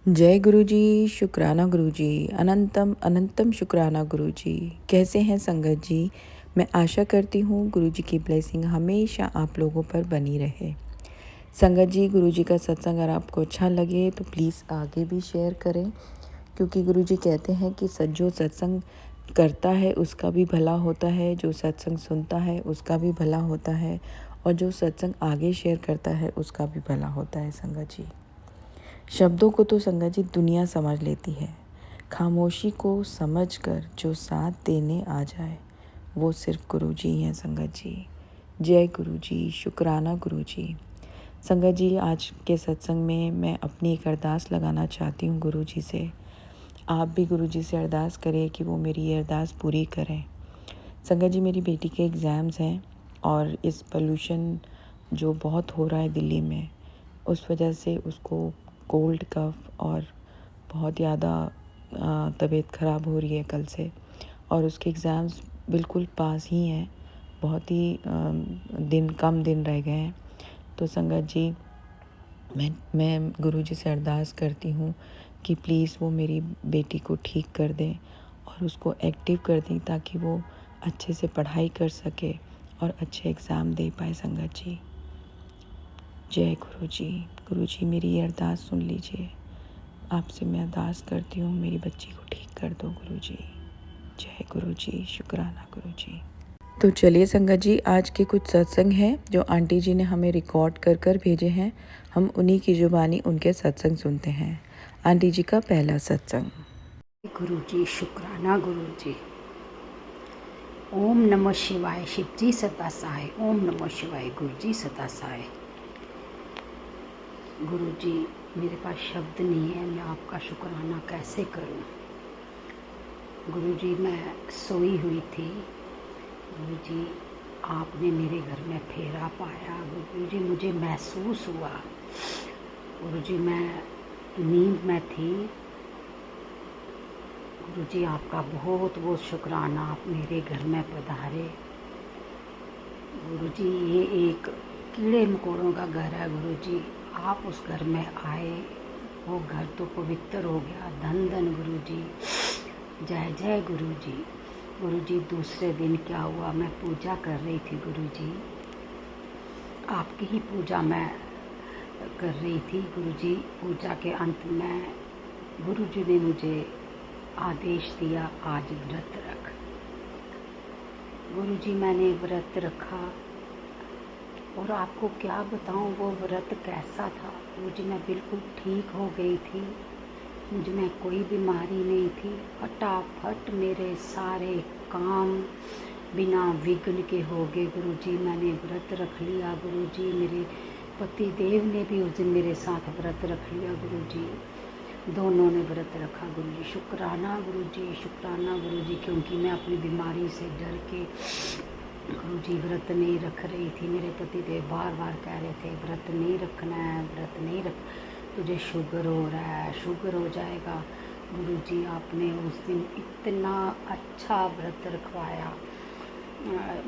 जय गुरु जी, शुक्राना गुरु जी, अनंतम अनंतम शुक्राना गुरु जी। कैसे हैं संगत जी? मैं आशा करती हूँ गुरु जी की ब्लेसिंग हमेशा आप लोगों पर बनी रहे। संगत जी, गुरु जी का सत्संग अगर आपको अच्छा लगे तो प्लीज़ आगे भी शेयर करें, क्योंकि गुरु जी कहते हैं कि जो सत्संग करता है उसका भी भला होता है, जो सत्संग सुनता है उसका भी भला होता है, और जो सत्संग आगे शेयर करता है उसका भी भला होता है। संगत जी, शब्दों को तो संगत जी दुनिया समझ लेती है, खामोशी को समझकर जो साथ देने आ जाए वो सिर्फ गुरु जी हैं। संगत जी, जय गुरु जी, शुक्राना गुरु जी। संगत जी, आज के सत्संग में मैं अपनी एक अरदास लगाना चाहती हूँ गुरु जी से। आप भी गुरु जी से अरदास करें कि वो मेरी ये अरदास पूरी करें। संगत जी, मेरी बेटी के एग्ज़ाम्स हैं और इस पोल्यूशन जो बहुत हो रहा है दिल्ली में, उस वजह से उसको कोल्ड कफ और बहुत ज़्यादा तबीयत ख़राब हो रही है कल से, और उसके एग्ज़ाम्स बिल्कुल पास ही हैं, बहुत ही कम दिन रह गए हैं। तो संगत जी, मैं गुरु जी से अरदास करती हूँ कि प्लीज़ वो मेरी बेटी को ठीक कर दें और उसको एक्टिव कर दें, ताकि वो अच्छे से पढ़ाई कर सके और अच्छे एग्ज़ाम दे पाए। संगत जी, जय गुरु जी। गुरु जी, मेरी ये अरदास सुन लीजिए। आपसे मैं अरदास करती हूँ, मेरी बच्ची को ठीक कर दो गुरु जी। जय गुरु जी, शुक्राना गुरु जी। तो चलिए संगत जी, आज के कुछ सत्संग हैं जो आंटी जी ने हमें रिकॉर्ड कर कर भेजे हैं। हम उन्हीं की जुबानी उनके सत्संग सुनते हैं। आंटी जी का पहला सत्संग। गुरु जी, शुक्राना गुरु जी। ओम नमः शिवाय। शिव जी सदा सहाय। ओम नमः शिवाय। गुरु जी सदा सहाय। गुरु जी, मेरे पास शब्द नहीं है, मैं आपका शुक्राना कैसे करूं। गुरु जी, मैं सोई हुई थी। गुरु जी, आपने मेरे घर में फेरा पाया। गुरु जी, मुझे महसूस हुआ। गुरु जी, मैं नींद में थी। गुरु जी, आपका बहुत बहुत शुक्राना, आप मेरे घर में पधारे। गुरु जी, ये एक कीड़े मकोड़ों का घर है। गुरु जी, आप उस घर में आए, वो घर तो पवित्र हो गया। धन धन गुरु जी, जय जय गुरु जी। गुरु जी, दूसरे दिन क्या हुआ, मैं पूजा कर रही थी। गुरु जी, आपकी ही पूजा मैं कर रही थी। गुरु जी, पूजा के अंत में गुरु जी ने मुझे आदेश दिया, आज व्रत रख। गुरु जी, मैंने व्रत रखा और आपको क्या बताऊं वो व्रत कैसा था। गुरु जी, मैं बिल्कुल ठीक हो गई थी, मुझ में कोई बीमारी नहीं थी। फटाफट मेरे सारे काम बिना विघ्न के हो गए। गुरु जी, मैंने व्रत रख लिया। गुरु जी, मेरे पति देव ने भी उस दिन मेरे साथ व्रत रख लिया। गुरु जी, दोनों ने व्रत रखा। गुरु जी, शुक्राना गुरु जी, शुक्राना गुरु जी, क्योंकि मैं अपनी बीमारी से डर के गुरु जी व्रत नहीं रख रही थी। मेरे पति देव बार बार कह रहे थे व्रत नहीं रखना है, व्रत नहीं रख, तुझे शुगर हो रहा है, शुगर हो जाएगा। गुरु जी, आपने उस दिन इतना अच्छा व्रत रखवाया।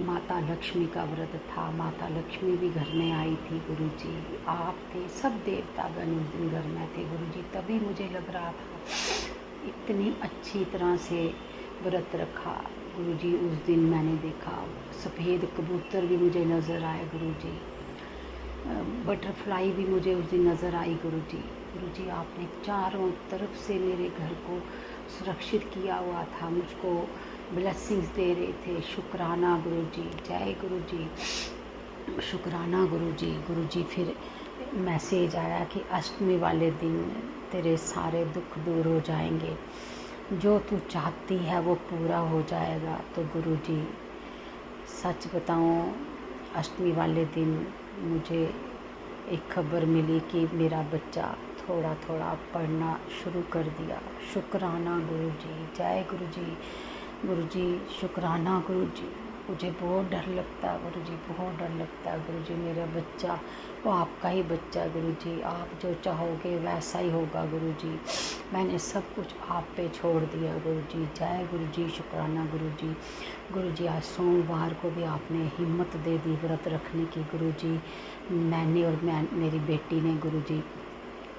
माता लक्ष्मी का व्रत था, माता लक्ष्मी भी घर में आई थी। गुरु जी, आप थे, सब देवतागण उस दिन घर में थे। गुरु जी, तभी मुझे लग रहा था इतनी अच्छी तरह से व्रत रखा। गुरु जी, उस दिन मैंने देखा सफ़ेद कबूतर भी मुझे नज़र आए। गुरु जी, बटरफ्लाई भी मुझे उस दिन नज़र आई। गुरु जी, गुरु जी, आपने चारों तरफ से मेरे घर को सुरक्षित किया हुआ था, मुझको ब्लेसिंग्स दे रहे थे। शुक्राना गुरु जी, जय गुरु जी, शुक्राना गुरु जी। गुरु जी, फिर मैसेज आया कि अष्टमी वाले दिन तेरे सारे दुख दूर हो जाएंगे, जो तू चाहती है वो पूरा हो जाएगा। तो गुरु जी, सच बताऊं, अष्टमी वाले दिन मुझे एक खबर मिली कि मेरा बच्चा थोड़ा थोड़ा पढ़ना शुरू कर दिया। शुक्राना गुरु जी, जय गुरु जी। गुरु जी, शुक्राना गुरु जी। मुझे बहुत डर लगता है गुरु जी, बहुत डर लगता है गुरु जी। मेरा बच्चा वो आपका ही बच्चा है गुरु जी, आप जो चाहोगे वैसा ही होगा गुरु जी। मैंने सब कुछ आप पे छोड़ दिया गुरु जी, जय गुरु जी, शुक्राना गुरु जी। गुरु जी, आज सोमवार को भी आपने हिम्मत दे दी व्रत रखने की। गुरु जी, मैंने और मेरी बेटी ने गुरु जी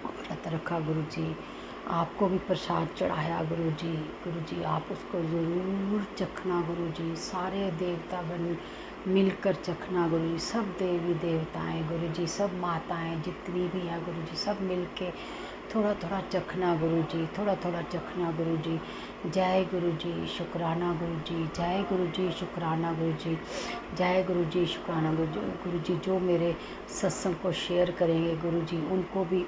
व्रत रखा। गुरु जी, आपको भी प्रसाद चढ़ाया गुरु जी आप उसको ज़रूर चखना गुरु जी, सारे देवतागण मिलकर चखना गुरु जी, सब देवी देवताएं गुरु जी, सब माताएं जितनी भी हैं गुरु जी, सब मिलके थोड़ा थोड़ा चखना गुरु जी, थोड़ा थोड़ा चखना गुरु जी। जय गुरु जी, शुक्राना गुरु जी, जय गुरु जी, शुक्राना गुरु जी, जय गुरु जी, शुक्राना गुरु जी। जो मेरे सत्संग को शेयर करेंगे गुरु जी, उनको भी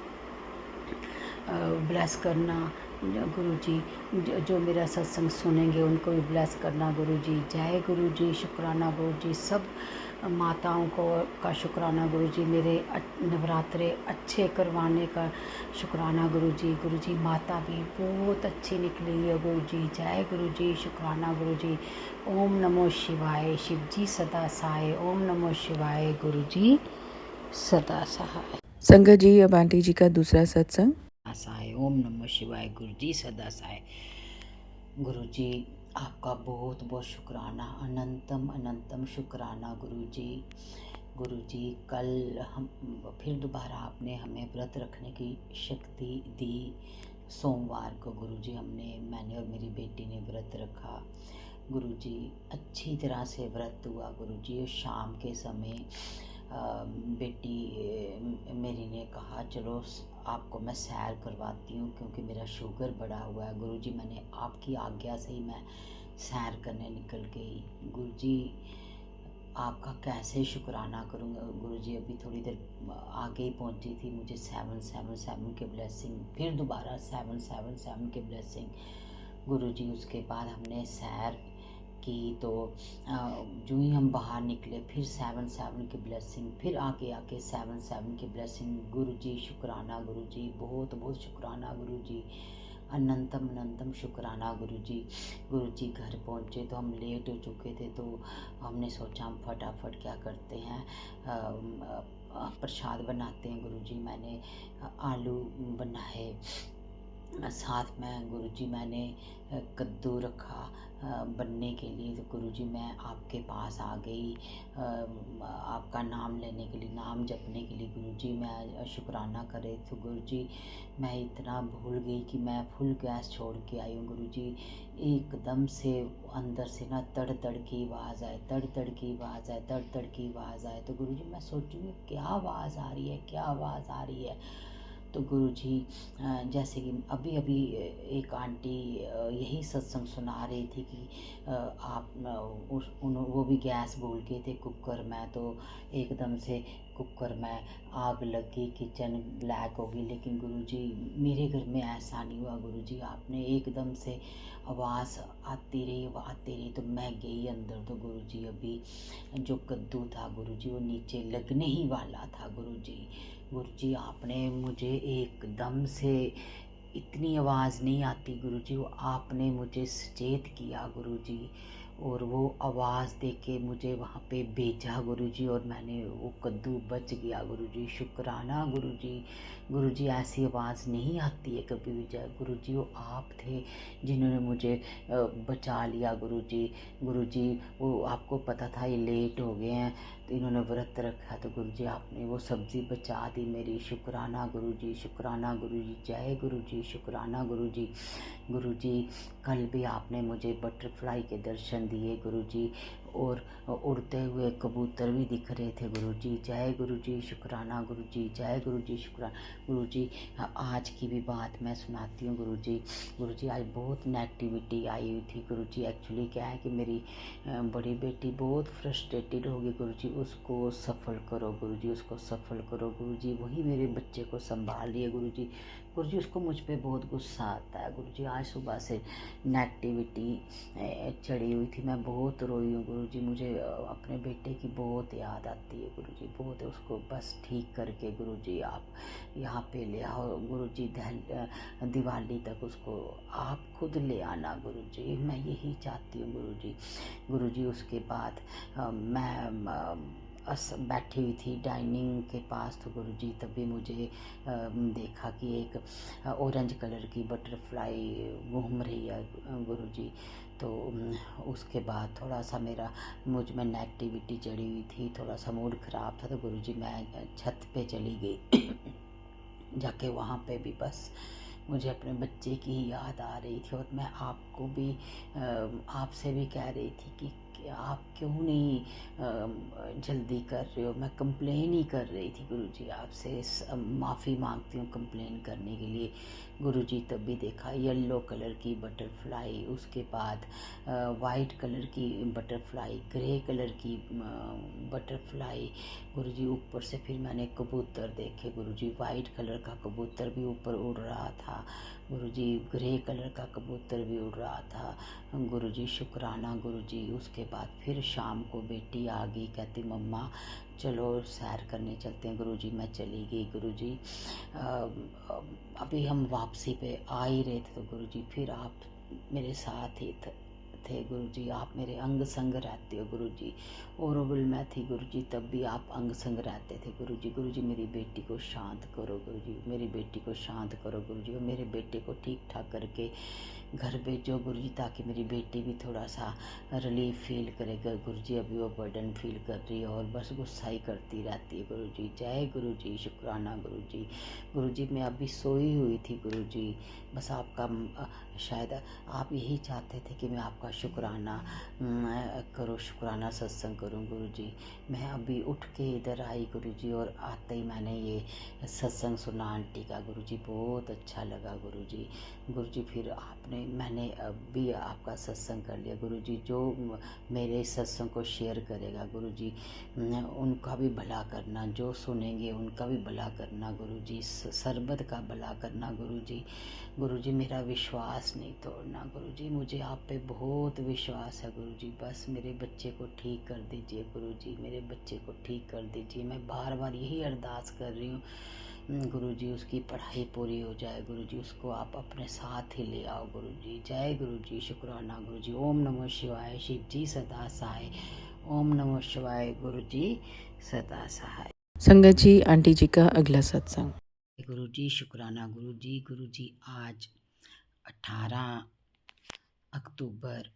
ब्लेस करना गुरु जी, जो मेरा सत्संग सुनेंगे उनको भी ब्लेस करना गुरु जी। जय गुरु जी, शुक्राना गुरु जी, सब माताओं को का शुक्राना गुरु जी, मेरे नवरात्रे अच्छे करवाने का शुक्राना गुरु जी। गुरु जी माता भी बहुत अच्छी निकली है गुरु जी। जय गुरु जी, शुक्राना गुरु जी। ओम नमो शिवाय, शिव जी सदा सहाय। ओम नमो शिवाय, गुरु जी सदा सहाय। संगत जी, अब आंटी जी का दूसरा सत्संग। सहाय। ओम नमः शिवाय, गुरु जी सदा सहाय। गुरु जी आपका बहुत बहुत शुक्राना, अनंतम अनंतम शुक्राना गुरु जी। गुरु जी कल हम फिर दोबारा आपने हमें व्रत रखने की शक्ति दी। सोमवार को गुरु जी मैंने और मेरी बेटी ने व्रत रखा गुरु जी, अच्छी तरह से व्रत हुआ गुरु जी। शाम के समय बेटी मेरी ने कहा चलो आपको मैं सैर करवाती हूँ, क्योंकि मेरा शुगर बढ़ा हुआ है गुरु जी। मैंने आपकी आज्ञा से ही मैं सैर करने निकल गई गुरु जी। आपका कैसे शुक्राना करूँगा गुरु जी। अभी थोड़ी देर आगे ही पहुँची थी, मुझे 777 के ब्लेसिंग, फिर दोबारा 777 के ब्लेसिंग गुरु जी। उसके बाद हमने सैर की तो जो ही हम बाहर निकले फिर 7 की ब्लेसिंग, फिर आके 7 की ब्लेसिंग गुरु जी। शुक्राना गुरु जी, बहुत बहुत शुक्राना गुरु जी, अनंतम अनंतम शुक्राना गुरु जी। गुरु जी घर पहुँचे तो हम लेट हो चुके थे, तो हमने सोचा हम फटाफट क्या करते हैं प्रसाद बनाते हैं गुरु जी। मैंने आलू बनाए, साथ में गुरु जी मैंने कद्दू रखा बनने के लिए। तो गुरु जी मैं आपके पास आ गई आपका नाम लेने के लिए, नाम जपने के लिए गुरु जी। मैं शुक्राना करे तो गुरु जी मैं इतना भूल गई कि मैं फुल गैस छोड़ के आई हूँ गुरु जी। एकदम से अंदर से ना तड़ तड़ की आवाज़ आए, तड़ तड़ की आवाज़ आए, तड़ तड़ की आवाज़ आए। तो गुरु जी मैं सोचूँगी क्या आवाज़ आ रही है, क्या आवाज़ आ रही है। तो गुरु जी जैसे कि अभी अभी एक आंटी यही सत्संग सुना रही थी कि आप वो भी गैस भूल गए थे कुकर में, तो एकदम से कुकर में आग लगी, किचन ब्लैक हो गई। लेकिन गुरु जी मेरे घर में ऐसा नहीं हुआ गुरु जी। आपने एकदम से आवाज़ आती रही तो मैं गई अंदर। तो गुरु जी अभी जो कद्दू था गुरु जी वो नीचे लगने ही वाला था गुरु जी। गुरु जी आपने मुझे एकदम से, इतनी आवाज़ नहीं आती गुरु जी, वो आपने मुझे सचेत किया गुरु जी, और वो आवाज़ दे के मुझे वहाँ पे भेजा गुरु जी, और मैंने वो कद्दू बच गया गुरु जी। शुक्राना गुरु जी। गुरु जी ऐसी आवाज़ नहीं आती है कभी भी। जय गुरु जी वो आप थे जिन्होंने मुझे बचा लिया गुरु जी। गुरु जी वो आपको पता था ये लेट हो गए हैं तो इन्होंने व्रत रखा, तो गुरु जी आपने वो सब्ज़ी बचा दी मेरी। शुक्राना गुरु जी, शुक्राना गुरु जी। जय गुरु जी, शुक्राना गुरु जी। गुरु जी कल भी आपने मुझे बटरफ्लाई के दर्शन दिए गुरु जी, और उड़ते हुए कबूतर भी दिख रहे थे गुरु जी। जय गुरु जी, शुक्राना गुरु जी। जय गुरु जी, शुक्राना गुरु जी। आज की भी बात मैं सुनाती हूँ गुरु जी। गुरु जी आज बहुत नेगेटिविटी आई हुई थी गुरु जी। एक्चुअली क्या है कि मेरी बड़ी बेटी बहुत फ्रस्ट्रेटेड होगी गुरु जी, उसको सफल करो गुरु जी, उसको सफल करो गुरु जी। वही मेरे बच्चे को संभाल लिए गुरु जी। गुरु जी उसको मुझ पे बहुत गुस्सा आता है गुरु जी। आज सुबह से नेगेटिविटी चढ़ी हुई थी, मैं बहुत रोई हूँ गुरु जी। मुझे अपने बेटे की बहुत याद आती है गुरु जी, बहुत। उसको बस ठीक करके गुरु जी आप यहाँ पे ले आओ गुरु जी। दिवाली तक उसको आप खुद ले आना गुरु जी, मैं यही चाहती हूँ गुरु जी। गुरु जी उसके बाद मैं बैठी हुई थी डाइनिंग के पास, तो गुरु जी तभी मुझे देखा कि एक ऑरेंज कलर की बटरफ्लाई घूम रही है गुरु जी। तो उसके बाद थोड़ा सा मुझ में नेगेटिविटी चढ़ी हुई थी, थोड़ा सा मूड ख़राब था, तो गुरु जी मैं छत पे चली गई जाके वहाँ पे भी बस मुझे अपने बच्चे की ही याद आ रही थी और मैं आपको भी आपसे भी कह रही थी कि आप क्यों नहीं जल्दी कर रहे हो। मैं कंप्लेन ही कर रही थी गुरुजी आपसे, माफ़ी मांगती हूँ कंप्लेन करने के लिए गुरुजी। तब भी देखा येलो कलर की बटरफ्लाई, उसके बाद वाइट कलर की बटरफ्लाई, ग्रे कलर की बटरफ्लाई गुरुजी। ऊपर से फिर मैंने कबूतर देखे गुरुजी, वाइट कलर का कबूतर भी ऊपर उड़ रहा था गुरुजी, ग्रे कलर का कबूतर भी उड़ रहा था गुरुजी। शुक्राना गुरुजी। उसके बाद फिर शाम को बेटी आ गई, कहती मम्मा चलो सैर करने चलते हैं गुरुजी। मैं चली गई गुरुजी। अभी हम वापसी पे आ ही रहे थे तो गुरुजी फिर आप मेरे साथ ही थे गुरुजी। आप मेरे अंग संग रहते हो गुरुजी। ओरोबिल में थी गुरुजी, तब भी आप अंग संग रहते थे गुरुजी। गुरुजी मेरी बेटी को शांत करो गुरुजी, मेरी बेटी को शांत करो गुरुजी, और मेरे बेटे को ठीक ठाक करके घर भेजो गुरुजी, ताकि मेरी बेटी भी थोड़ा सा रिलीफ फील करेगा गुरुजी। अभी वो बर्डन फील कर रही है और बस गुस्सा ही करती रहती है गुरुजी। जय गुरुजी, शुक्राना गुरुजी। गुरुजी मैं अभी सोई हुई थी गुरुजी, बस आपका शायद आप यही चाहते थे कि मैं आपका शुक्राना करूँ, शुक्राना सत्संग करूँ गुरुजी। मैं अभी उठ के इधर आई गुरुजी और आते ही मैंने ये सत्संग सुना आंटी का गुरुजी, बहुत अच्छा लगा गुरुजी। गुरुजी फिर मैंने अभी आपका सत्संग कर लिया गुरुजी। जो मेरे सत्संग को शेयर करेगा गुरुजी, उनका भी भला करना, जो सुनेंगे उनका भी भला करना गुरुजी, सरबत का भला करना गुरुजी। गुरुजी मेरा विश्वास नहीं तोड़ना गुरुजी, मुझे आप पे बहुत विश्वास है गुरुजी। बस मेरे बच्चे को ठीक कर दीजिए गुरुजी, मेरे बच्चे को ठीक कर दीजिए। मैं बार बार यही अरदास कर रही हूँ गुरुजी, उसकी पढ़ाई पूरी हो जाए गुरुजी, उसको आप अपने साथ ही ले आओ गुरुजी। जय गुरुजी, शुक्राना गुरुजी। ओम नमः शिवाय, शिव जी सदा सहाय। ओम नमः शिवाय, गुरुजी सदा सहाय। संगत जी, आंटी जी का अगला सत्संग। गुरुजी शुक्राना गुरुजी। गुरुजी आज 18 अक्टूबर,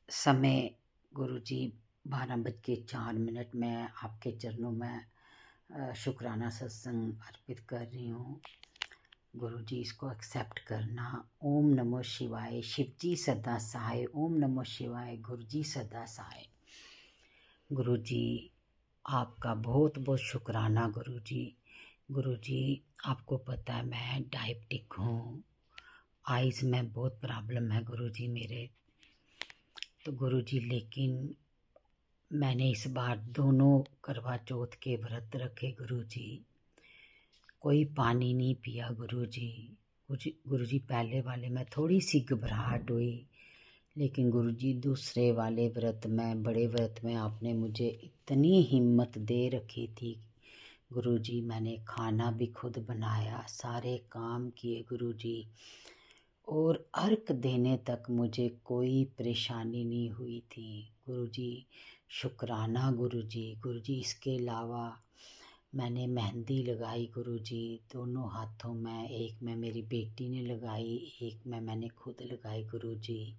समय गुरुजी 12:04 में आपके चरणों में शुक्राना सत्संग अर्पित कर रही हूँ गुरुजी, इसको एक्सेप्ट करना। ओम नमः शिवाय, शिव जी सदा सहाय। ओम नमः शिवाय, गुरुजी सदा सहाय। गुरुजी आपका बहुत बहुत शुक्राना गुरुजी। गुरुजी आपको पता है मैं डायबिटिक हूँ, आइज़ में बहुत प्रॉब्लम है गुरुजी मेरे। तो गुरुजी लेकिन मैंने इस बार दोनों करवा चौथ के व्रत रखे गुरुजी, कोई पानी नहीं पिया गुरुजी। गुरुजी पहले वाले में थोड़ी सी घबराहट हुई, लेकिन गुरुजी दूसरे वाले व्रत में, बड़े व्रत में आपने मुझे इतनी हिम्मत दे रखी थी गुरुजी। मैंने खाना भी खुद बनाया, सारे काम किए गुरुजी, और अर्घ देने तक मुझे कोई परेशानी नहीं हुई थी गुरुजी। शुक्राना गुरुजी। गुरुजी इसके अलावा मैंने मेहंदी लगाई गुरुजी दोनों हाथों में, एक में मेरी बेटी ने लगाई, एक में मैंने खुद लगाई गुरुजी।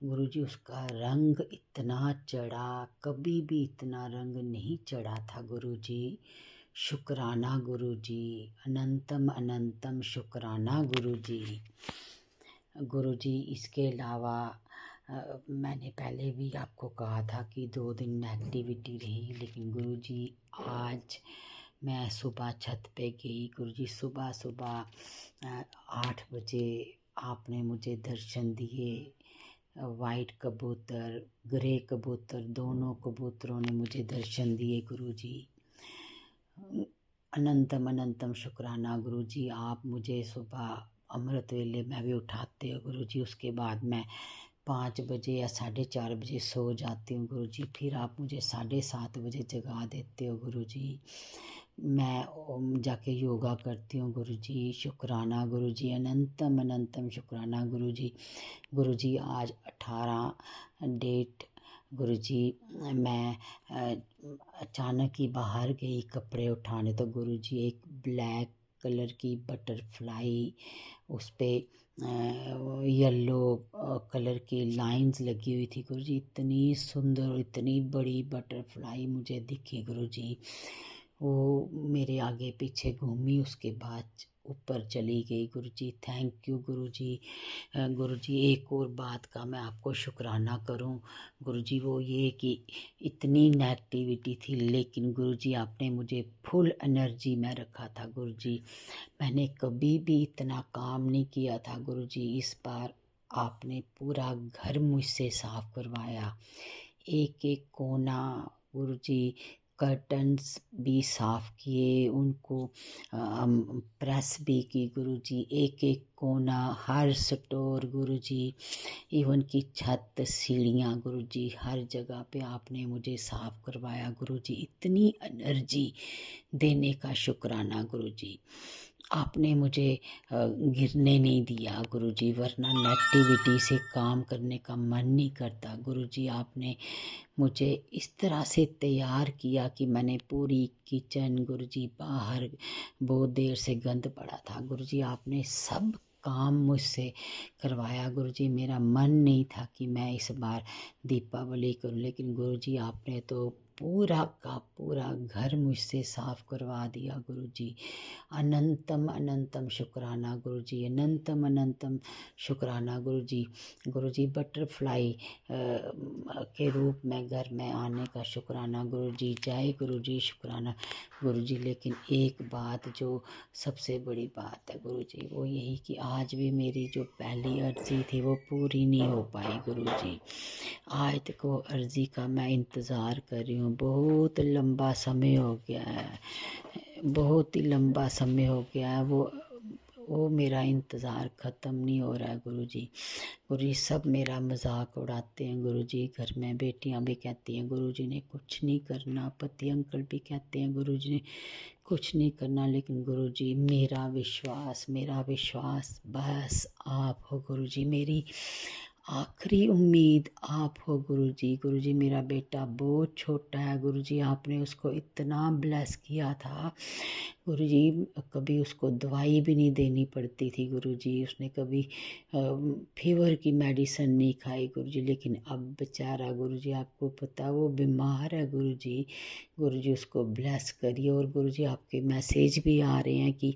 गुरुजी उसका रंग इतना चढ़ा, कभी भी इतना रंग नहीं चढ़ा था गुरुजी। शुक्राना गुरुजी, अनंतम अनंतम शुक्राना गुरुजी। गुरुजी इसके अलावा मैंने पहले भी आपको कहा था कि 2 दिन नेगेटिविटी रही, लेकिन गुरुजी आज मैं सुबह छत पे गई गुरुजी। सुबह सुबह 8 बजे आपने मुझे दर्शन दिए। वाइट कबूतर, ग्रे कबूतर, दोनों कबूतरों ने मुझे दर्शन दिए गुरुजी। अनंतम अनंतम शुक्राना गुरुजी। आप मुझे सुबह अमृत वेले में भी उठाते हो गुरुजी, उसके बाद मैं 5 बजे या 4:30 बजे सो जाती हूँ गुरुजी, फिर आप मुझे 7:30 बजे जगा देते हो गुरुजी। मैं जाके योगा करती हूँ गुरुजी। शुक्राना गुरुजी, अनंतम अनंतम शुक्राना गुरुजी। गुरुजी आज 18 डेट गुरुजी, मैं अचानक ही बाहर गई कपड़े उठाने, तो गुरुजी एक ब्लैक कलर की बटरफ्लाई, उस पर येलो कलर की लाइंस लगी हुई थी गुरुजी। इतनी सुंदर और इतनी बड़ी बटरफ्लाई मुझे दिखी गुरुजी, वो मेरे आगे पीछे घूमी, उसके बाद ऊपर चली गई। गुरुजी थैंक यू गुरुजी। गुरुजी एक और बात का मैं आपको शुक्राना करूं गुरुजी, वो ये कि इतनी नेगेटिविटी थी लेकिन गुरुजी आपने मुझे फुल एनर्जी में रखा था गुरुजी। मैंने कभी भी इतना काम नहीं किया था गुरुजी। इस बार आपने पूरा घर मुझसे साफ करवाया, एक एक कोना गुरुजी, कर्टन्स भी साफ किए, उनको प्रेस भी की गुरुजी, एक एक कोना, हर स्टोर गुरुजी, इवन की छत, सीढ़ियाँ गुरुजी, हर जगह पे आपने मुझे साफ करवाया गुरुजी। इतनी एनर्जी देने का शुक्राना गुरुजी। आपने मुझे गिरने नहीं दिया गुरुजी, वरना नेगेटिविटी से काम करने का मन नहीं करता गुरुजी। आपने मुझे इस तरह से तैयार किया कि मैंने पूरी किचन गुरुजी, बाहर बहुत देर से गंद पड़ा था गुरुजी, आपने सब काम मुझसे करवाया गुरुजी। मेरा मन नहीं था कि मैं इस बार दीपावली करूं, लेकिन गुरुजी आपने तो पूरा का पूरा घर मुझसे साफ करवा दिया गुरुजी। अनंतम अनंतम शुक्राना गुरुजी, अनंतम अनंतम शुक्राना गुरुजी। गुरुजी बटरफ्लाई के रूप में घर में आने का शुक्राना गुरुजी। जय गुरुजी, शुक्राना गुरुजी। लेकिन एक बात जो सबसे बड़ी बात है गुरुजी, वो यही कि आज भी मेरी जो पहली अर्जी थी वो पूरी नहीं हो पाई गुरुजी। आज तक वो अर्जी का मैं इंतज़ार कर रही हूँ, बहुत लंबा समय हो गया है, बहुत ही लंबा समय हो गया है। वो मेरा इंतज़ार ख़त्म नहीं हो रहा है गुरुजी। गुरुजी सब मेरा मजाक उड़ाते हैं गुरुजी, घर में बेटियां भी कहती हैं गुरुजी ने कुछ नहीं करना, पति अंकल भी कहते हैं गुरुजी ने कुछ नहीं करना, लेकिन गुरुजी मेरा विश्वास बस आप हो गुरुजी। मेरी आखिरी उम्मीद आप हो गुरुजी। गुरुजी मेरा बेटा बहुत छोटा है गुरुजी, आपने उसको इतना ब्लेस किया था गुरुजी, कभी उसको दवाई भी नहीं देनी पड़ती थी गुरुजी, उसने कभी फीवर की मेडिसिन नहीं खाई गुरुजी। लेकिन अब बेचारा गुरुजी आपको पता वो बीमार है गुरुजी। गुरुजी उसको ब्लेस करिए। और गुरुजी आपके मैसेज भी आ रहे हैं कि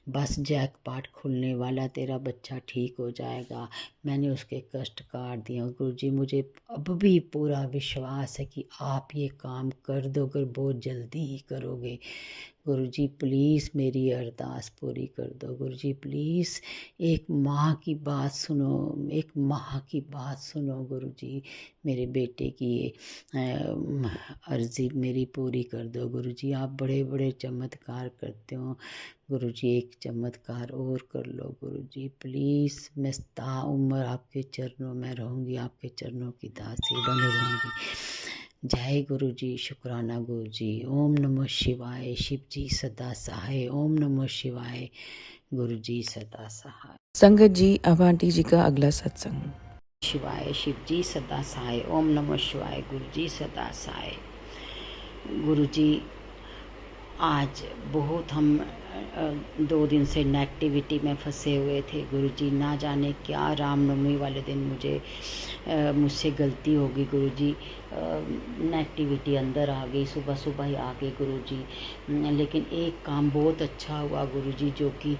बस जैकपॉट खुलने वाला, तेरा बच्चा ठीक हो जाएगा। मैंने उसके कष्ट काट दिए गुरुजी। मुझे अब भी पूरा विश्वास है कि आप ये काम कर दोगे, बहुत जल्दी ही करोगे गुरुजी। प्लीज़ मेरी अरदास पूरी कर दो गुरुजी, प्लीज़ एक माँ की बात सुनो, एक माँ की बात सुनो गुरुजी। मेरे बेटे की ये अर्जी मेरी पूरी कर दो गुरुजी। आप बड़े बड़े चमत्कार करते हो गुरुजी, एक चमत्कार और कर लो गुरुजी प्लीज़। मैं ताउम्र आपके चरणों में रहूँगी, आपके चरणों की दासी बन रहूँगी। जय गुरु जी, शुक्राना गुरु जी। ओम नमः शिवाय, शिव जी सदा सहाय। ओम नमः शिवाय, गुरु जी सदा सहाय। संगत जी, अब आंटी जी का अगला सत्संग। शिवाय, शिव जी सदा सहाय। ओम नमः शिवाय, गुरु जी सदा सहाय। गुरु जी आज बहुत हम 2 दिन से नेगेटिविटी में फंसे हुए थे गुरुजी। ना जाने क्या रामनवमी वाले दिन मुझसे गलती होगी गुरुजी, नेगेटिविटी अंदर आ गई, सुबह सुबह ही आ गई गुरुजी। लेकिन एक काम बहुत अच्छा हुआ गुरुजी, जो कि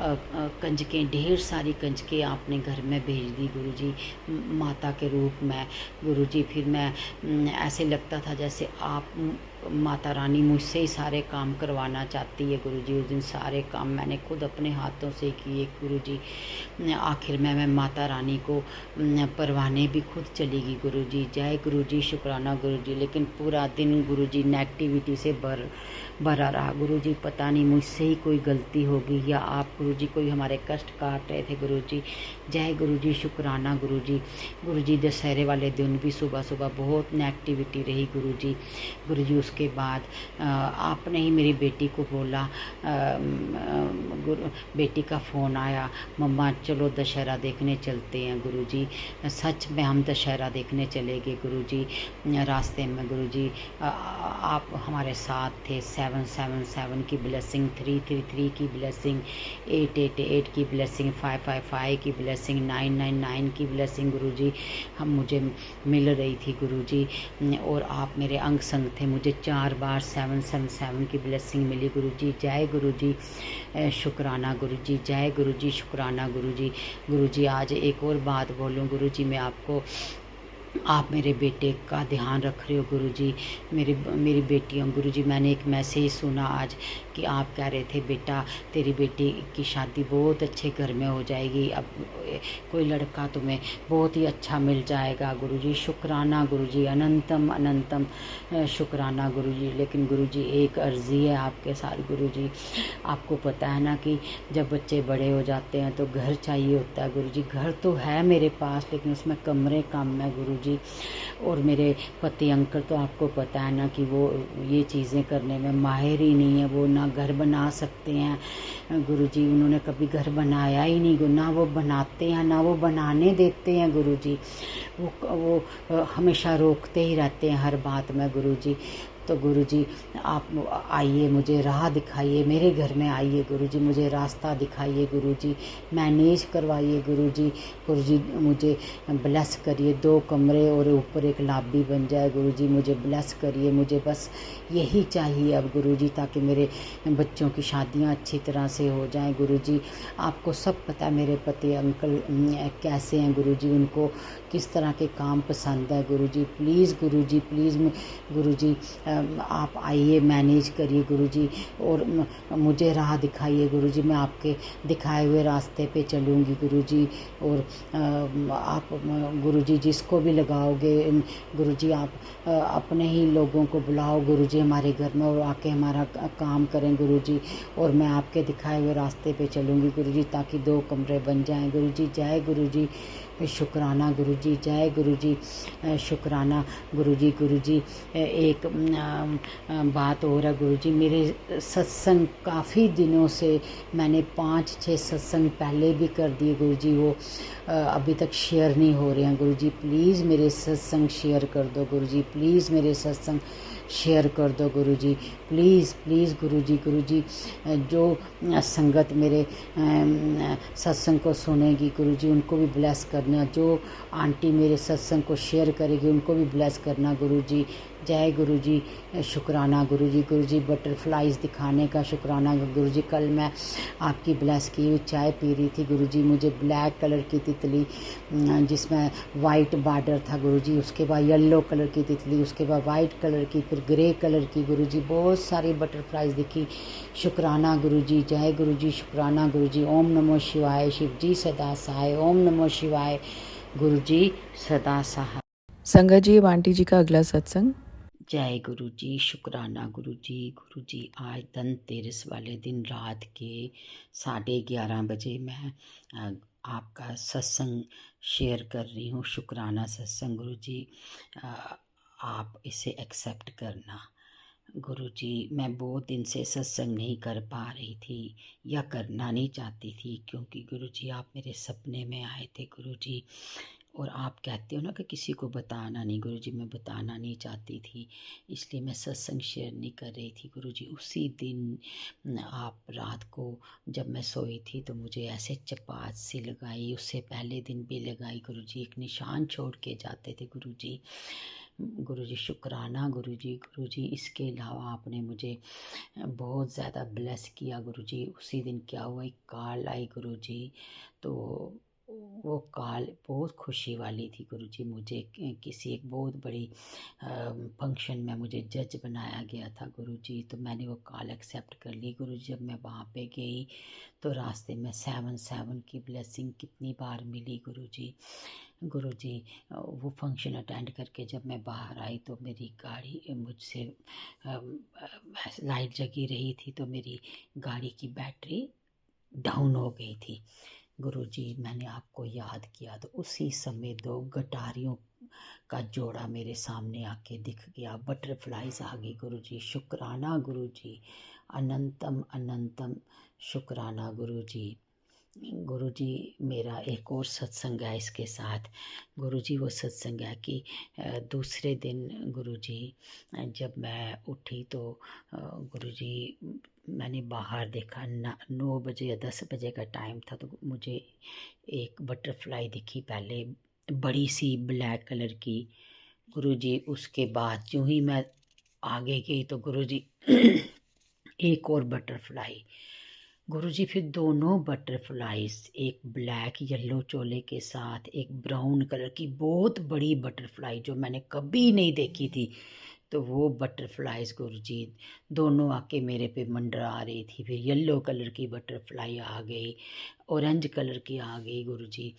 कंजकें, ढेर सारी कंजकें आपने घर में भेज दी गुरुजी, माता के रूप में गुरुजी। फिर मैं ऐसे लगता था जैसे आप माता रानी मुझसे ही सारे काम करवाना चाहती है गुरुजी। उस दिन सारे काम मैंने खुद अपने हाथों से किए गुरुजी। आखिर में मैं माता रानी को परवाने भी खुद चली गई गुरुजी। जय गुरुजी, शुक्राना गुरुजी। लेकिन पूरा दिन गुरुजी नेगेटिविटी से भरा रहा गुरुजी। पता नहीं मुझसे ही कोई गलती होगी या आप गुरुजी कोई हमारे कष्ट काट रहे थे गुरुजी। जय गुरुजी, शुक्राना गुरुजी। गुरुजी दशहरे वाले दिन भी सुबह सुबह बहुत नेगेटिविटी रही गुरुजी। गुरुजी उसके बाद आपने ही मेरी बेटी को बोला, बेटी का फ़ोन आया, मम्मा चलो दशहरा देखने चलते हैं गुरुजी। सच में हम दशहरा देखने चले गए गुरुजी। रास्ते में गुरुजी आप हमारे साथ थे। 777 की ब्लेसिंग, 333 की ब्लेसिंग, 888 की ब्लेसिंग, 555 की ब्लेसिंग, 999 की ब्लेसिंग गुरुजी हम मुझे मिल रही थी गुरुजी। और आप मेरे अंग संग थे, मुझे 4 बार 777 की ब्लेसिंग मिली गुरुजी। जय गुरुजी, शुक्राना गुरुजी, जय गुरुजी, शुक्राना गुरुजी। गुरुजी आज एक और बात बोलूं गुरुजी, मैं आपको, आप मेरे बेटे का ध्यान रख रहे हो गुरुजी, मेरी बेटियों गुरुजी। मैंने एक मैसेज सुना आज कि आप कह रहे थे बेटा तेरी बेटी की शादी बहुत अच्छे घर में हो जाएगी, अब कोई लड़का तुम्हें बहुत ही अच्छा मिल जाएगा गुरुजी। शुक्राना गुरुजी, अनंतम अनंतम शुक्राना गुरुजी। लेकिन गुरुजी एक अर्ज़ी है आपके साथ गुरुजी, आपको पता है ना कि जब बच्चे बड़े हो जाते हैं तो घर चाहिए होता है गुरुजी। घर तो है मेरे पास लेकिन उसमें कमरे कम है गुरुजी। और मेरे पति अंकल तो आपको पता है ना कि वो ये चीज़ें करने में माहिर ही नहीं है, वो ना घर बना सकते हैं गुरुजी, उन्होंने कभी घर बनाया ही नहीं, ना वो बनाते हैं ना वो बनाने देते हैं गुरुजी। वो हमेशा रोकते ही रहते हैं हर बात में गुरुजी। तो गुरुजी आप आइए, मुझे राह दिखाइए, मेरे घर में आइए गुरुजी, मुझे रास्ता दिखाइए गुरुजी, मैनेज करवाइए गुरुजी। गुरुजी मुझे ब्लेस करिए, 2 कमरे और ऊपर एक लॉबी बन जाए गुरुजी, मुझे ब्लेस करिए। मुझे बस यही चाहिए अब गुरुजी, ताकि मेरे बच्चों की शादियां अच्छी तरह से हो जाएं गुरुजी। आपको सब पता है मेरे पति अंकल कैसे हैं गुरुजी, उनको किस तरह के काम पसंद है गुरुजी। प्लीज़ गुरुजी, प्लीज़ गुरुजी आप आइए, मैनेज करिए गुरुजी, और मुझे राह दिखाइए गुरुजी। मैं आपके दिखाए हुए रास्ते पे चलूँगी गुरुजी। और आप गुरुजी जिसको भी लगाओगे गुरुजी, आप अपने ही लोगों को बुलाओ गुरुजी हमारे घर में, और आके हमारा काम करें गुरुजी। और मैं आपके दिखाए हुए रास्ते पे चलूँगी गुरुजी, ताकि 2 कमरे बन जाएं गुरुजी। जय गुरुजी, शुक्राना गुरुजी, जय गुरुजी, शुक्राना गुरुजी। गुरुजी एक बात और है गुरुजी, मेरे सत्संग काफ़ी दिनों से मैंने 5-6 सत्संग पहले भी कर दिए गुरुजी, वो अभी तक शेयर नहीं हो रहे हैं गुरुजी। प्लीज़ मेरे सत्संग शेयर कर दो गुरुजी, प्लीज़ मेरे सत्संग शेयर कर दो गुरुजी, प्लीज़ प्लीज़ गुरुजी। गुरुजी जो संगत मेरे सत्संग को सुनेगी गुरुजी, उनको भी ब्लेस करना। जो आंटी मेरे सत्संग को शेयर करेगी उनको भी ब्लेस करना गुरुजी। जय गुरुजी, शुक्राना गुरुजी। गुरुजी बटरफ्लाइज दिखाने का शुक्राना गुरुजी। कल मैं आपकी ब्लेस की हुई चाय पी रही थी गुरुजी, मुझे ब्लैक कलर की तितली जिसमें वाइट बॉर्डर था गुरुजी, उसके बाद येलो कलर की तितली, उसके बाद वाइट कलर की, फिर ग्रे कलर की गुरुजी, बहुत सारी बटरफ्लाइज दिखी। शुक्राना गुरुजी, जय गुरुजी, शुक्राना गुरुजी। ओम नमो शिवाय, शिव जी सदा सहाय। ओम नमो शिवाय, गुरुजी सदा सहाय। संगत जी, अब आंटी जी का अगला सत्संग। जय गुरुजी, शुक्राना गुरुजी। गुरुजी आज धनतेरस वाले दिन रात के 11:30 बजे मैं आपका सत्संग शेयर कर रही हूँ, शुक्राना सत्संग गुरुजी। आप इसे एक्सेप्ट करना गुरुजी। मैं बहुत दिन से सत्संग नहीं कर पा रही थी या करना नहीं चाहती थी, क्योंकि गुरुजी आप मेरे सपने में आए थे गुरुजी, और आप कहते हो ना कि किसी को बताना नहीं गुरुजी, मैं बताना नहीं चाहती थी, इसलिए मैं सत्संग शेयर नहीं कर रही थी गुरुजी। उसी दिन आप रात को जब मैं सोई थी तो मुझे ऐसे चपात सी लगाई, उससे पहले दिन भी लगाई गुरुजी, एक निशान छोड़ के जाते थे गुरुजी। गुरुजी शुक्राना गुरुजी। गुरुजी इसके अलावा आपने मुझे बहुत ज़्यादा ब्लेस किया गुरुजी। उसी दिन क्या हुआ, एक कॉल आई गुरुजी, तो वो कॉल बहुत खुशी वाली थी गुरुजी। मुझे किसी एक बहुत बड़ी फंक्शन में मुझे जज बनाया गया था गुरुजी, तो मैंने वो कॉल एक्सेप्ट कर ली गुरुजी। जब मैं वहाँ पे गई तो रास्ते में 7-7 की ब्लेसिंग कितनी बार मिली गुरुजी। गुरुजी वो फंक्शन अटेंड करके जब मैं बाहर आई तो मेरी गाड़ी मुझसे लाइट जगी रही थी, तो मेरी गाड़ी की बैटरी डाउन हो गई थी गुरुजी। मैंने आपको याद किया तो उसी समय 2 गटारियों का जोड़ा मेरे सामने आके दिख गया, बटरफ्लाइज आ गई गुरुजी। शुक्राना गुरुजी, अनंतम अनंतम शुक्राना गुरुजी। गुरुजी मेरा एक और सत्संग है इसके साथ गुरुजी। वो सत्संग है कि दूसरे दिन गुरुजी जब मैं उठी तो गुरुजी मैंने बाहर देखा, 9 बजे या 10 बजे का टाइम था, तो मुझे एक बटरफ्लाई दिखी, पहले बड़ी सी ब्लैक कलर की गुरुजी। उसके बाद यूं ही मैं आगे गई तो गुरुजी एक और बटरफ्लाई। गुरुजी फिर दोनों बटरफ्लाईज, एक ब्लैक येलो चोले के साथ एक ब्राउन कलर की बहुत बड़ी बटरफ्लाई जो मैंने कभी नहीं देखी थी, तो वो बटरफ्लाईज गुरुजी दोनों आके मेरे पे मंडरा रही थी। फिर येलो कलर की बटरफ्लाई आ गई, ऑरेंज कलर की आ गई गुरुजी।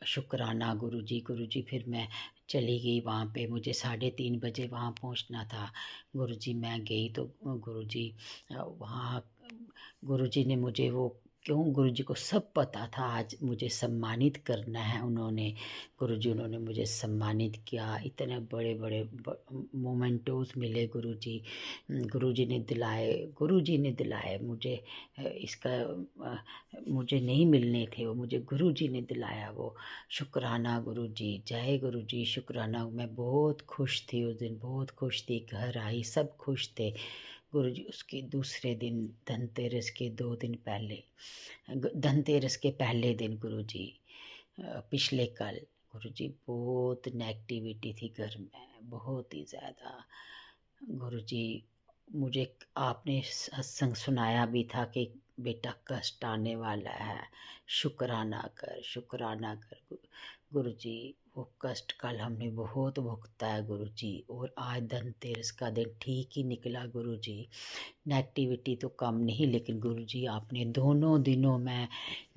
शुक्राना गुरुजी। गुरुजी फिर मैं चली गई वहाँ पे, मुझे 3:30 बजे वहाँ पहुँचना था गुरुजी। मैं गई तो गुरुजी वहाँ गुरुजी ने मुझे वो क्यों, गुरुजी को सब पता था आज मुझे सम्मानित करना है गुरुजी उन्होंने मुझे सम्मानित किया। इतने बड़े बड़े मोमेंटोज मिले गुरुजी ने दिलाए मुझे। इसका मुझे नहीं मिलने थे, वो मुझे गुरुजी ने दिलाया वो। शुक्राना गुरुजी, जय गुरुजी, शुक्राना। मैं बहुत खुश थी उस दिन, बहुत खुश थी। घर आई सब खुश थे गुरुजी। उसके दूसरे दिन धनतेरस के 2 दिन पहले, धनतेरस के पहले दिन गुरुजी, पिछले कल गुरुजी बहुत नेगेटिविटी थी घर में, बहुत ही ज़्यादा गुरुजी। मुझे आपने सत्संग सुनाया भी था कि बेटा कष्ट आने वाला है, शुक्राना कर, शुक्राना कर गुरुजी। वो कष्ट कल हमने बहुत भुगता है गुरुजी, और आज धनतेरस का दिन ठीक ही निकला गुरुजी। नेगेटिविटी तो कम नहीं, लेकिन गुरुजी आपने दोनों दिनों में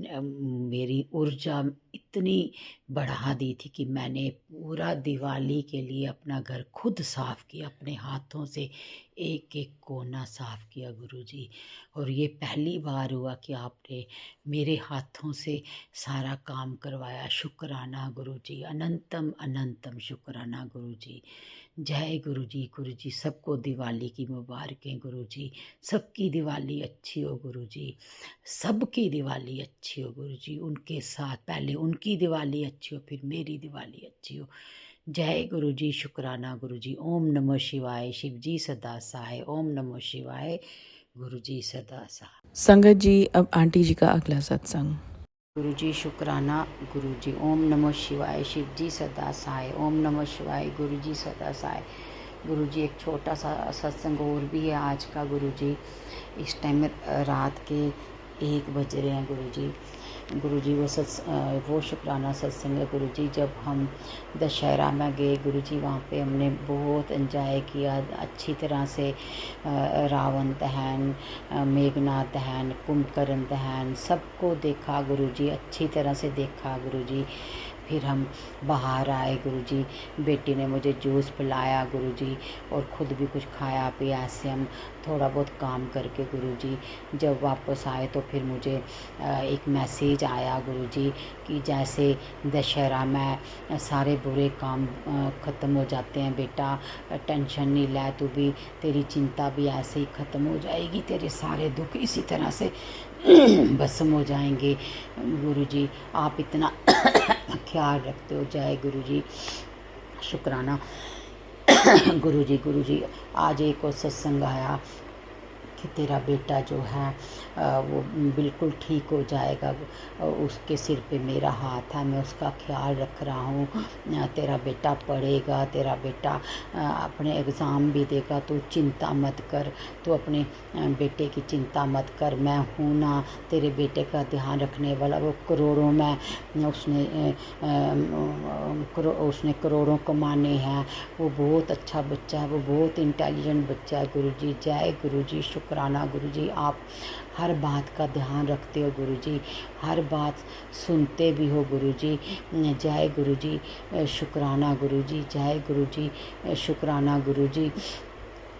मेरी ऊर्जा इतनी बढ़ा दी थी कि मैंने पूरा दिवाली के लिए अपना घर खुद साफ़ किया, अपने हाथों से एक एक कोना साफ़ किया गुरुजी। और ये पहली बार हुआ कि आपने मेरे हाथों से सारा काम करवाया। शुक्राना गुरुजी, अनंतम अनंतम शुक्राना गुरुजी। जय गुरुजी। गुरुजी सबको दिवाली की मुबारकें गुरुजी। सबकी दिवाली अच्छी हो गुरुजी, सबकी दिवाली अच्छी हो गुरुजी। उनके साथ पहले उनकी दिवाली अच्छी हो, फिर मेरी दिवाली अच्छी हो। जय गुरुजी, शुक्राना गुरुजी। ओम नमः शिवाय, शिव जी सदा सहाय। ओम नमः शिवाय, गुरुजी सदा सहाय। संगत जी, अब आंटी जी का अगला सत्संग। गुरुजी शुक्राना गुरुजी। ओम नमः शिवाय, शिव जी सदा सहाय। ओम नमः शिवाय, गुरुजी सदा सहाय। गुरुजी एक छोटा सा सत्संग और भी है आज का गुरुजी। इस टाइम रात के 1 बज रहे हैं गुरुजी। गुरुजी वो शुक्राना सत्संग है गुरुजी। जब हम दशहरा में गए गुरुजी, वहाँ पे हमने बहुत एंजॉय किया अच्छी तरह से। रावण दहन, मेघनाथ दहन, कुंभकर्ण दहन सबको देखा गुरुजी, अच्छी तरह से देखा गुरुजी। फिर हम बाहर आए गुरुजी, बेटी ने मुझे जूस पिलाया गुरुजी, और ख़ुद भी कुछ खाया पिया। ऐसे हम थोड़ा बहुत काम करके गुरुजी जब वापस आए तो फिर मुझे एक मैसेज आया गुरुजी कि जैसे दशहरा में सारे बुरे काम ख़त्म हो जाते हैं बेटा, टेंशन नहीं ले तू भी, तेरी चिंता भी ऐसे ही ख़त्म हो जाएगी, तेरे सारे दुख इसी तरह से भस्म हो जाएंगे गुरुजी। आप इतना ख्याल रखते हो। जय गुरुजी, शुक्राना गुरुजी। गुरुजी आज एक और सत्संग आया कि तेरा बेटा जो है वो बिल्कुल ठीक हो जाएगा, उसके सिर पे मेरा हाथ है, मैं उसका ख्याल रख रहा हूँ। तेरा बेटा पढ़ेगा, तेरा बेटा अपने एग्ज़ाम भी देगा, तू चिंता मत कर, तू अपने बेटे की चिंता मत कर, मैं हूँ ना तेरे बेटे का ध्यान रखने वाला। वो करोड़ों में उसने करोड़ों कमाने हैं, वो बहुत अच्छा बच्चा है, वो बहुत इंटेलिजेंट बच्चा है गुरुजी। जय गुरुजी, शुक्राना गुरुजी। आप हर बात का ध्यान रखते हो गुरुजी, हर बात सुनते भी हो गुरुजी। जय गुरुजी, शुक्राना गुरुजी। जय गुरुजी, शुक्राना गुरुजी।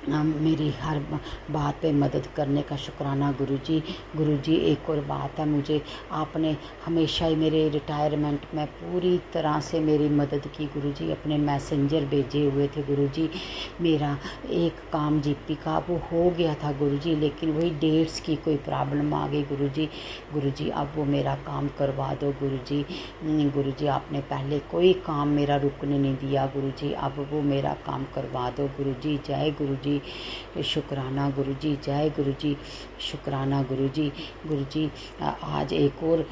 मेरी हर बात पे मदद करने का शुक्राना गुरुजी। गुरुजी एक और बात है, मुझे आपने हमेशा ही मेरे रिटायरमेंट में पूरी तरह से मेरी मदद की गुरुजी। अपने मैसेंजर भेजे हुए थे गुरुजी। मेरा एक काम जीपी का वो हो गया था गुरुजी, लेकिन वही डेट्स की कोई प्रॉब्लम आ गई गुरुजी। गुरुजी अब वो मेरा काम करवा दो गुरुजी। गुरुजी आपने पहले कोई काम मेरा रुकने नहीं दिया गुरुजी, अब वो मेरा काम करवा दो गुरुजी। जय गुरुजी, शुक्राना गुरु जी, जय गुरु जी, शुक्राना गुरु जी। गुरु जी आज एक और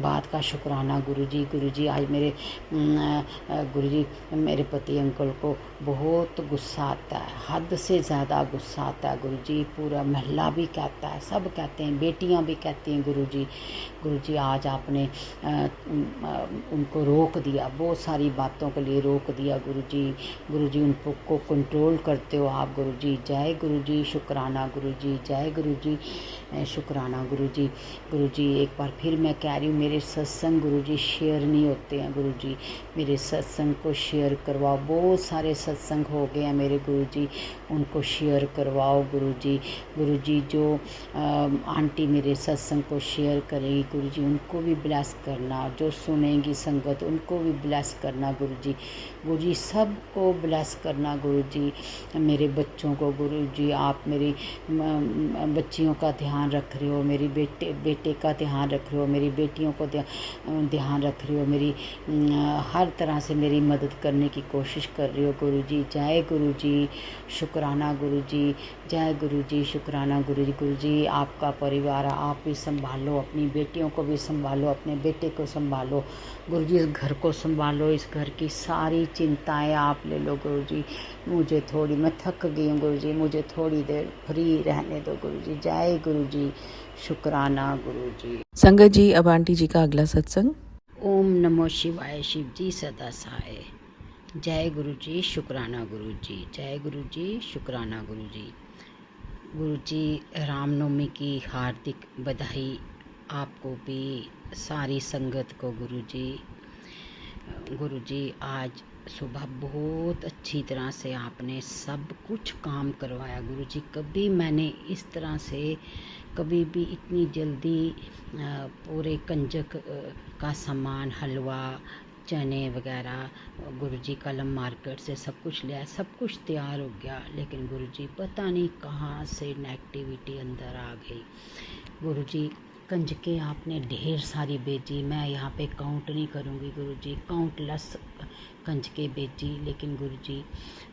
बात का शुक्राना गुरु जी आज मेरे गुरु जी मेरे पति अंकल को बहुत गुस्सा आता है, हद से ज़्यादा गुस्सा आता है गुरु जी। पूरा महल्ला भी कहता है, सब कहते हैं, बेटियां भी कहती हैं गुरु जी आज आपने उनको रोक दिया, बहुत सारी बातों के लिए रोक दिया गुरु जी उनको कंट्रोल करते हो आप गुरु जी। जय गुरु जी, शुक्राना गुरु जी, जय गुरु जी, शुक्राना गुरु जी। एक बार फिर मैं कह रही हूँ, मेरे सत्संग गुरु जी शेयर नहीं होते हैं गुरु जी, मेरे सत्संग को शेयर करवाओ। बहुत सारे सत्संग हो गए हैं मेरे गुरु जी, उनको शेयर करवाओ गुरु जी। जो आंटी मेरे सत्संग को शेयर करेगी गुरु जी, उनको भी ब्लेस करना, जो सुनेंगी संगत उनको भी ब्लेस करना गुरु जी सबको ब्लेस करना गुरु जी। मेरे बच्चों को गुरु जी आप मेरी बच्चियों का ध्यान रख रहे हो, मेरी बेटे का ध्यान रख रहे हो, मेरी बेटियों को ध्यान रख रहे हो, मेरी हर तरह से मेरी मदद करने की कोशिश कर रहे हो गुरु जी। जय गुरु जी, शुक्राना गुरु जी, जय गुरु जी, शुक्राना गुरु जी। आपका परिवार आप भी संभालो, अपनी बेटियों को भी संभालो, अपने बेटे को संभालो गुरु जी, इस घर को संभालो, इस घर की सारी चिंताएं आप ले लो गुरु जी। मुझे थोड़ी, मैं थक गई हूँ गुरु जी, मुझे थोड़ी देर फ्री रहने दो गुरु जी। जय गुरु जी, शुक्राना गुरु जी। संगत जी, अब आंटी जी का अगला सत्संग। ओम नमो शिवाय, शिव जी सदा सहाय। जय गुरु जी, शुक्राना गुरु जी, जय गुरु जी, शुक्राना गुरु जी। गुरु जी रामनवमी की हार्दिक बधाई आपको भी, सारी संगत को गुरु जी। आज सुबह बहुत अच्छी तरह से आपने सब कुछ काम करवाया गुरु जी। कभी मैंने इस तरह से कभी भी इतनी जल्दी पूरे कंजक का सामान, हलवा, चने वगैरह गुरुजी कलम मार्केट से सब कुछ लिया, सब कुछ तैयार हो गया, लेकिन गुरुजी पता नहीं कहाँ से नेगेटिविटी अंदर आ गई। गुरुजी कंजकें आपने ढेर सारी भेजी, मैं यहाँ पे काउंट नहीं करूँगी गुरुजी, काउंटलेस कंजकें भेजी, लेकिन गुरुजी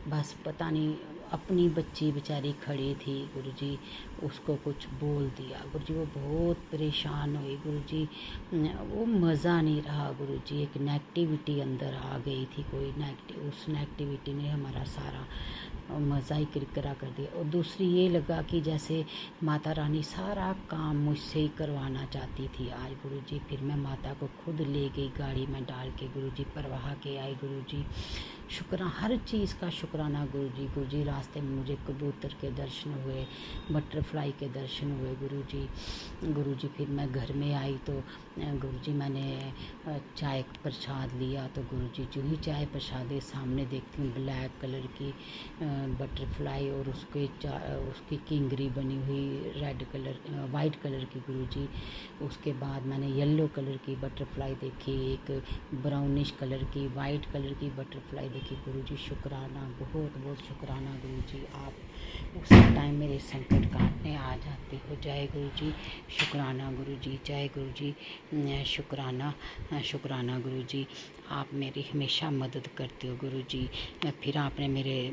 बस पता नहीं अपनी बच्ची बेचारी खड़ी थी गुरुजी, उसको कुछ बोल दिया गुरुजी, वो बहुत परेशान हुई गुरुजी, वो मज़ा नहीं रहा गुरुजी, एक नेगेटिविटी अंदर आ गई थी कोई उस नेगेटिविटी ने हमारा सारा मज़ा ही किरकिरा कर दिया। और दूसरी ये लगा कि जैसे माता रानी सारा काम मुझसे ही करवाना चाहती थी आज गुरुजी। फिर मैं माता को खुद ले गई गाड़ी में डाल के गुरुजी, परवाह के आई गुरुजी। हर चीज़ का शुक्राना गुरुजी। रास्ते में मुझे कबूतर के दर्शन हुए, बटरफ्लाई के दर्शन हुए गुरुजी। फिर मैं घर में आई तो गुरुजी मैंने चाय प्रसाद लिया, तो गुरुजी जो ही चाय प्रसाद सामने देखती हूँ ब्लैक कलर की बटरफ्लाई और उसकी किंगरी बनी हुई वाइट कलर की गुरुजी। उसके बाद मैंने येलो कलर की बटरफ्लाई देखी, एक ब्राउनिश कलर की, वाइट कलर की बटरफ्लाई देखी गुरुजी। शुक्राना, बहुत बहुत शुक्राना गुरुजी, आप उस टाइम मेरे संकट काटने आ जाते हो। जय गुरुजी, शुक्राना गुरुजी, जय गुरुजी, शुक्राना गुरुजी, आप मेरी हमेशा मदद करते हो गुरुजी। फिर आपने मेरे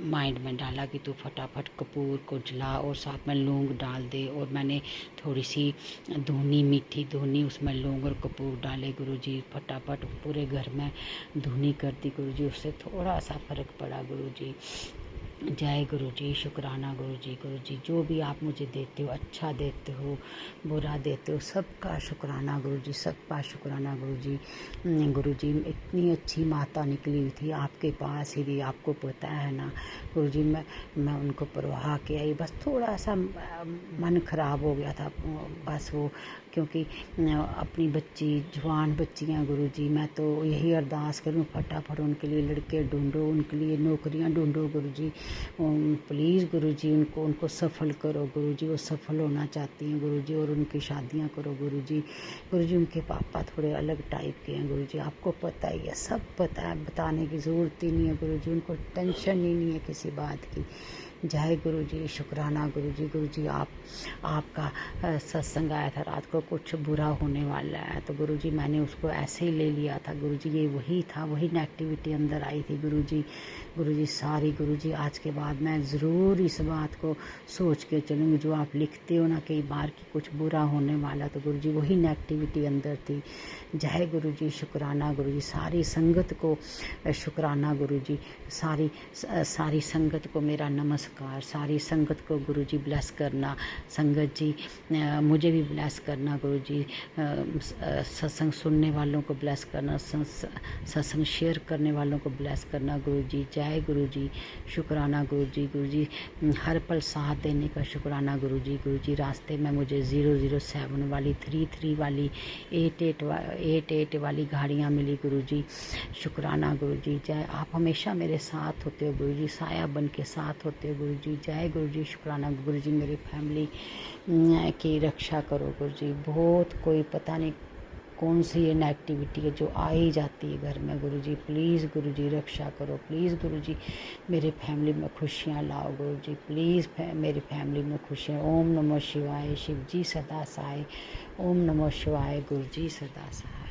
माइंड में डाला कि तू फटाफट कपूर को जला और साथ में लौंग डाल दे, और मैंने थोड़ी सी धुनी, मीठी धुनी, उसमें लौंग और कपूर डाले गुरुजी, फटाफट पूरे घर में धुनी कर दी गुरुजी, उससे थोड़ा सा फ़र्क पड़ा गुरुजी। जय गुरुजी, शुक्राना गुरुजी, जो भी आप मुझे देते हो, अच्छा देते हो, बुरा देते हो, सबका शुक्राना गुरुजी, सबका शुक्राना गुरुजी। इतनी अच्छी माता निकली हुई थी आपके पास ही, आपको पता है ना गुरुजी। मैं उनको परवाह के आई, बस थोड़ा सा मन खराब हो गया था बस वो, क्योंकि अपनी बच्ची, जवान बच्चियाँ गुरुजी, मैं तो यही अरदास करूँ फटाफट उनके लिए लड़के ढूंढो, उनके लिए नौकरियाँ ढूंढो गुरुजी, प्लीज़ गुरुजी उनको सफल करो गुरुजी। वो सफल होना चाहती हैं गुरुजी, और उनकी शादियाँ करो गुरुजी। उनके पापा थोड़े अलग टाइप के हैं गुरुजी, आपको पता ही है, सब पता है, बताने की ज़रूरत ही नहीं है गुरुजी। उनको टेंशन ही नहीं है किसी बात की जय गुरु जी, शुक्राना गुरु जी आपका सत्संग आया था रात को, कुछ बुरा होने वाला है, तो गुरु जी मैंने उसको ऐसे ही ले लिया था गुरु जी, ये वही था, वही नेगेटिविटी अंदर आई थी गुरु जी सारी। गुरु जी आज के बाद मैं ज़रूर इस बात को सोच के चलूँगी, जो आप लिखते हो ना कई बार कि कुछ बुरा होने वाला, तो गुरु जी वही नेगेटिविटी अंदर थी। जय गुरु जी, शुक्राना गुरु जी, सारी संगत को शुक्राना गुरु जी, सारी संगत को मेरा नमस्कार, सारी संगत को गुरु जी ब्लेस करना, संगत जी मुझे भी ब्लेस करना गुरु जी, सत्संग सुनने वालों को ब्लेस करना, सत्संग शेयर करने वालों को ब्लेस करना गुरु जी। जय गुरु जी, शुक्राना गुरु जी हर पल साथ देने का शुक्राना गुरु जी रास्ते में मुझे 007 वाली 33 वाली 88 वाली गाड़ियाँ मिली गुरु जी, शुक्राना गुरु जी। जय, आप हमेशा मेरे साथ होते हो गुरु जी, साया बन के साथ होते हो गुरु जी। जय गुरु जी, शुक्राना गुरु जी, मेरी फैमिली की रक्षा करो गुरु जी। बहुत कोई पता नहीं कौन सी ये नेगेटिविटी है जो आ ही जाती है घर में गुरु जी, प्लीज़ गुरु जी रक्षा करो, प्लीज़ गुरु जी मेरे फैमिली में खुशियाँ लाओ गुरु जी, प्लीज़ मेरी फैमिली में खुशियाँ। ओम नमः शिवाय, शिव जी सदा सहाय, ओम नमः शिवाय, गुरु जी सदा सहाय।